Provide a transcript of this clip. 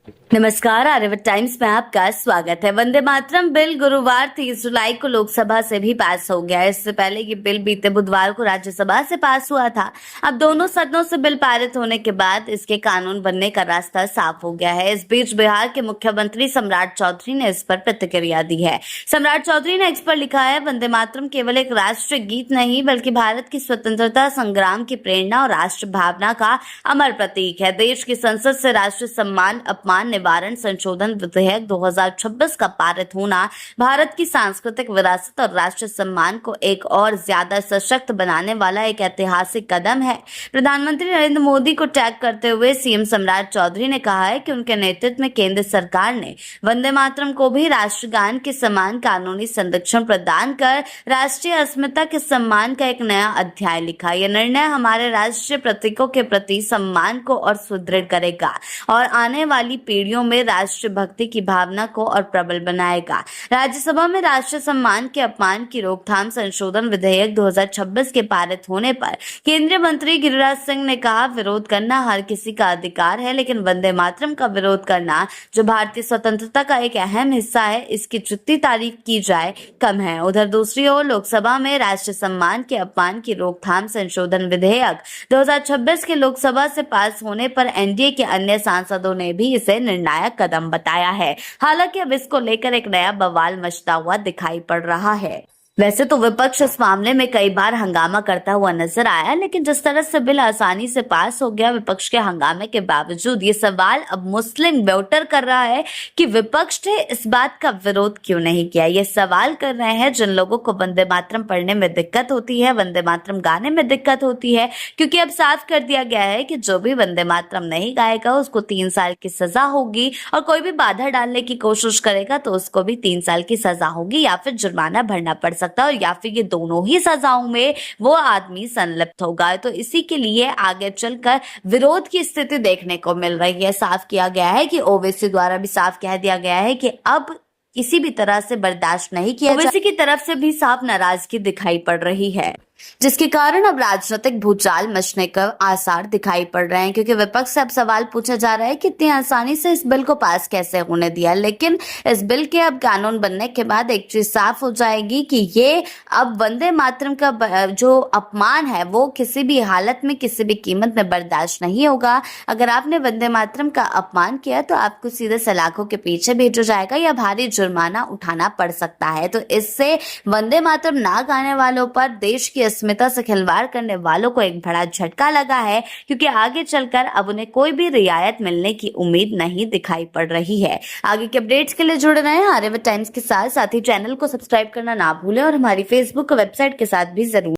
नमस्कार, आर्यभट्ट टाइम्स में आपका स्वागत है। वंदे मातरम बिल गुरुवार 30 जुलाई को लोकसभा से भी पास हो गया है। इससे पहले ये बिल बीते बुधवार को राज्यसभा से पास हुआ था। अब दोनों सदनों से बिल पारित होने के बाद इसके कानून बनने का रास्ता साफ हो गया है। इस बीच बिहार के मुख्यमंत्री सम्राट चौधरी ने इस पर प्रतिक्रिया दी है। सम्राट चौधरी ने एक्स पर लिखा है, वंदे मातरम केवल एक राष्ट्रीय गीत नहीं बल्कि भारत की स्वतंत्रता संग्राम की प्रेरणा और राष्ट्र भावना का अमर प्रतीक है। देश की संसद से राष्ट्रीय सम्मान अपमान निवारण संशोधन विधेयक 2026 का पारित होना भारत की सांस्कृतिक विरासत और राष्ट्रीय सम्मान को एक और ज्यादा सशक्त बनाने वाला एक ऐतिहासिक कदम है। प्रधानमंत्री नरेंद्र मोदी को टैग करते हुए सीएम सम्राट चौधरी ने कहा है कि उनके नेतृत्व में केंद्र सरकार ने वंदे मातरम को भी राष्ट्रगान के समान कानूनी संरक्षण प्रदान कर राष्ट्रीय अस्मिता के सम्मान का एक नया अध्याय लिखा। यह निर्णय हमारे राष्ट्रीय प्रतीकों के प्रति सम्मान को और सुदृढ़ करेगा और आने वाली पीढ़ियों में राष्ट्रीय भक्ति की भावना को और प्रबल बनाएगा। राज्यसभा में राष्ट्रीय सम्मान के अपमान की रोकथाम संशोधन विधेयक 2026 के पारित होने पर केंद्रीय मंत्री गिरिराज सिंह ने कहा, विरोध करना हर किसी का अधिकार है, लेकिन वंदे मातरम का विरोध करना जो भारतीय स्वतंत्रता का एक अहम हिस्सा है, इसकी जितनी तारीफ की जाए कम है। उधर दूसरी ओर लोकसभा में राष्ट्रीय सम्मान के अपमान की रोकथाम संशोधन विधेयक 2026 के लोकसभा से पास होने पर एनडीए के अन्य सांसदों ने भी इसे निर्णायक कदम बताया है। हालांकि अब इसको लेकर एक नया बवाल मचता हुआ दिखाई पड़ रहा है। वैसे तो विपक्ष इस मामले में कई बार हंगामा करता हुआ नजर आया, लेकिन जिस तरह से बिल आसानी से पास हो गया, विपक्ष के हंगामे के बावजूद ये सवाल अब मुस्लिम वोटर कर रहा है कि विपक्ष ने इस बात का विरोध क्यों नहीं किया। ये सवाल कर रहे हैं जिन लोगों को वंदे मातरम पढ़ने में दिक्कत होती है, वंदे मातरम गाने में दिक्कत होती है, क्योंकि अब साफ कर दिया गया है कि जो भी वंदे मातरम नहीं गाएगा उसको 3 साल की सजा होगी और कोई भी बाधा डालने की कोशिश करेगा तो उसको भी 3 साल की सजा होगी या फिर जुर्माना भरना पड़ सकता है, या फिर ये दोनों ही सजाओं में वो आदमी संलिप्त होगा। तो इसी के लिए आगे चलकर विरोध की स्थिति देखने को मिल रही है। साफ किया गया है कि ओवैसी द्वारा भी साफ कह दिया गया है कि अब किसी भी तरह से बर्दाश्त नहीं किया। ओवैसी की तरफ से भी साफ नाराजगी दिखाई पड़ रही है, जिसके कारण अब राजनीतिक भूचाल मचने का आसार दिखाई पड़ रहे हैं, क्योंकि विपक्ष से अब सवाल पूछा जा रहा है कि इतनी आसानी से इस बिल को पास कैसे होने दिया। लेकिन इस बिल के अब कानून बनने के बाद एक चीज साफ हो जाएगी कि ये अब वंदे मातरम का जो अपमान है वो किसी भी हालत में किसी भी कीमत में बर्दाश्त नहीं होगा। अगर आपने वंदे मातरम का अपमान किया तो आपको सीधे सलाखों के पीछे भेजा जाएगा या भारी जुर्माना उठाना पड़ सकता है। तो इससे वंदे मातरम ना गाने वालों पर, देश की अस्मिता से खिलवाड़ करने वालों को एक बड़ा झटका लगा है, क्योंकि आगे चलकर अब उन्हें कोई भी रियायत मिलने की उम्मीद नहीं दिखाई पड़ रही है। आगे के अपडेट्स के लिए जुड़े रहें आर्यभट्ट टाइम्स के साथ ही चैनल को सब्सक्राइब करना ना भूलें और हमारी फेसबुक वेबसाइट के साथ भी जरूर